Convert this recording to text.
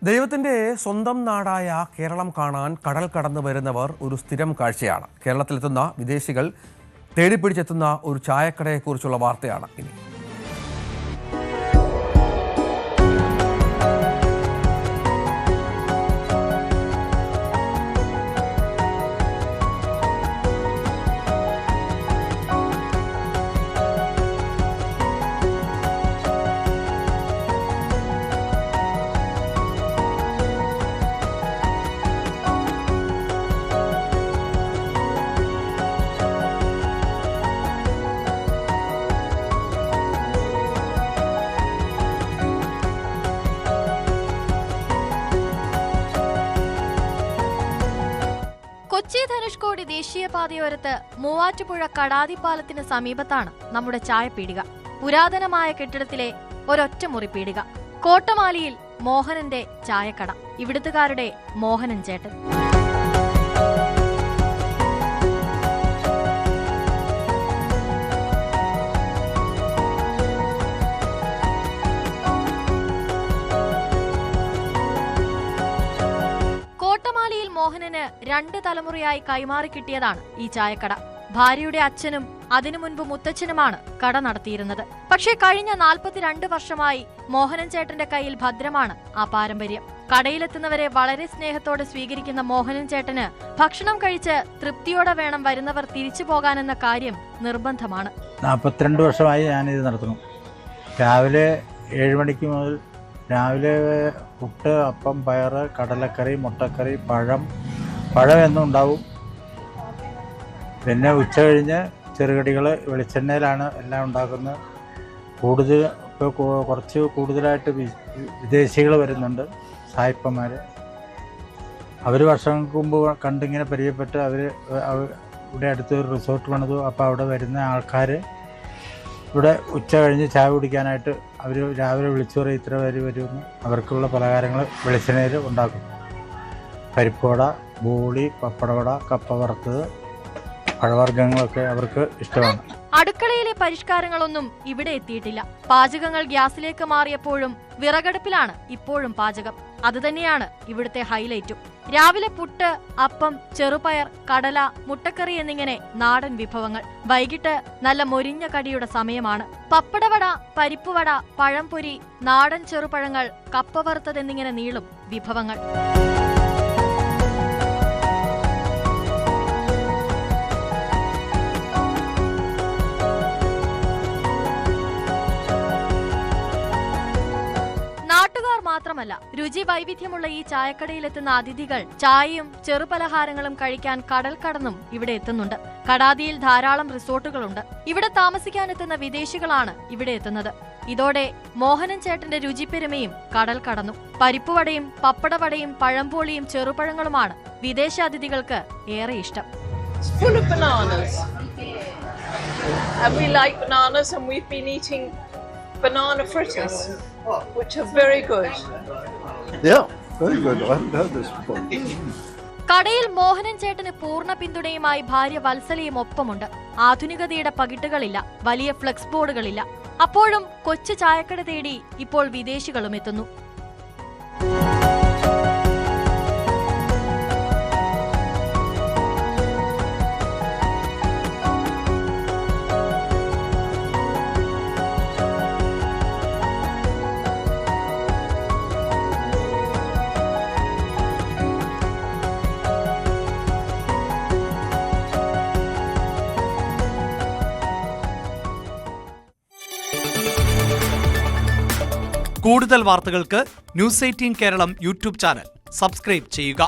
ദൈവത്തിന്റെ സ്വന്തം നാടായ കേരളം കാണാൻ കടൽ കടന്നു വരുന്നവർ ഒരു സ്ഥിരം കാഴ്ചയാണ്. കേരളത്തിലെത്തുന്ന വിദേശികൾ തേടിപ്പിടിച്ചെത്തുന്ന ഒരു ചായക്കടയെക്കുറിച്ചുള്ള വാർത്തയാണ് ഇനി. കൊച്ചി ധനുഷ്കോടി ദേശീയപാതയോരത്ത് മൂവാറ്റുപുഴ കടാതിപ്പാലത്തിന് സമീപത്താണ് നമ്മുടെ ചായപ്പീടിക. പുരാതനമായ കെട്ടിടത്തിലെ ഒരൊറ്റ മുറിപ്പീടിക. കോട്ടമാലിയിൽ മോഹനന്റെ ചായക്കട. ഇവിടുത്തുകാരുടെ മോഹനൻ ചേട്ടൻ. കോട്ടമാലിയിൽ മോഹനന് 2 തലമുറയായി കൈമാറി കിട്ടിയതാണ് ഈ ചായക്കട. ഭാര്യയുടെ അച്ഛനും അതിനു മുൻപ് മുത്തച്ഛനുമാണ് കട നടത്തിയിരുന്നത്. പക്ഷേ കഴിഞ്ഞ 42 വർഷമായി മോഹനൻ ചേട്ടന്റെ കയ്യിൽ ഭദ്രമാണ് ആ പാരമ്പര്യം. കടയിലെത്തുന്നവരെ വളരെ സ്നേഹത്തോടെ സ്വീകരിക്കുന്ന മോഹനൻ ചേട്ടന് ഭക്ഷണം കഴിച്ച് തൃപ്തിയോടെ വേണം വരുന്നവർ തിരിച്ചു പോകാനെന്ന കാര്യം നിർബന്ധമാണ്. 42 വർഷമായി ഞാനിത് നടത്തുന്നു. രാവിലെ 7 മണിക്ക് മുതൽ രാവിലെ പുട്ട്, അപ്പം, പയറ്, കടലക്കറി, മുട്ടക്കറി, പഴം എന്നും ഉണ്ടാവും. പിന്നെ ഉച്ച കഴിഞ്ഞ് ചെറുകടികൾ വെളിച്ചെണ്ണയിലാണ് എല്ലാം ഉണ്ടാക്കുന്നത്. ഇപ്പോൾ കുറച്ച് കൂടുതലായിട്ട് വിദേശികൾ വരുന്നുണ്ട്, സായിപ്പന്മാർ. അവർ വർഷങ്ങൾക്ക് മുമ്പ് കണ്ടിങ്ങനെ പരിചയപ്പെട്ട് അവർ ഇവിടെ അടുത്ത് ഒരു റിസോർട്ട് പണിതു. അപ്പോൾ അവിടെ വരുന്ന ആൾക്കാർ ഇവിടെ ഉച്ച കഴിഞ്ഞ് ചായ കുടിക്കാനായിട്ട് അവർ രാവിലെ വിളിച്ചു പറയും ഇത്ര പേര് വരുമെന്ന്. അവർക്കുള്ള പലഹാരങ്ങൾ വെളിച്ചെണ്ണയിൽ ഉണ്ടാക്കും. പരിപ്പുവട, ബോളി, പപ്പടവട, കപ്പ വറുത്തത്, പഴവർഗ്ഗങ്ങളൊക്കെ അവർക്ക് ഇഷ്ടമാണ്. അടുക്കളയിലെ പരിഷ്കാരങ്ങളൊന്നും ഇവിടെ എത്തിയിട്ടില്ല. പാചകങ്ങൾ ഗ്യാസിലേക്ക് മാറിയപ്പോഴും വിറകടുപ്പിലാണ് ഇപ്പോഴും പാചകം. അതുതന്നെയാണ് ഇവിടുത്തെ ഹൈലൈറ്റും. രാവിലെ പുട്ട്, അപ്പം, ചെറുപയർ, കടല, മുട്ടക്കറി എന്നിങ്ങനെ നാടൻ വിഭവങ്ങൾ. വൈകിട്ട് നല്ല മൊരിഞ്ഞ കടിയുടെ സമയമാണ്. പപ്പടവട, പരിപ്പുവട, പഴംപൊരി, നാടൻ ചെറുപഴങ്ങൾ, കപ്പ വറുത്തതെന്നിങ്ങനെ നീളും വിഭവങ്ങൾ. മാത്രമല്ല, രുചി വൈവിധ്യമുള്ള ഈ ചായക്കടയിലെത്തുന്ന അതിഥികൾ ചായയും ചെറുപലഹാരങ്ങളും കഴിക്കാൻ കടൽ കടന്നും ഇവിടെ എത്തുന്നുണ്ട്. കടാതിയിൽ ധാരാളം റിസോർട്ടുകളുണ്ട്. ഇവിടെ താമസിക്കാനെത്തുന്ന വിദേശികളാണ് ഇവിടെ എത്തുന്നത്. ഇതോടെ മോഹനൻ ചേട്ടന്റെ രുചിപ്പെരുമയും കടൽ കടന്നു. പരിപ്പുവടയും പപ്പടവടയും പഴംപോളിയും ചെറുപഴങ്ങളുമാണ് വിദേശാതിഥികൾക്ക് ഏറെ ഇഷ്ടം. Banana fritters, which are very good. Yeah, very good. I haven't had this before. കടയിൽ മോഹനൻ ചേട്ടന് പൂർണ്ണ പിന്തുണയുമായി ഭാര്യ വത്സലയും ഒപ്പമുണ്ട്. ആധുനികതയുടെ പകിട്ടുകളില്ല, വലിയ ഫ്ലെക്സ് ബോർഡുകളില്ല. അപ്പോഴും കൊച്ചു ചായക്കട തേടി ഇപ്പോൾ വിദേശികളും എത്തുന്നു. കൂടുതൽ വാർത്തകൾക്ക് news 18 Keralam YouTube channel subscribe ചെയ്യുക.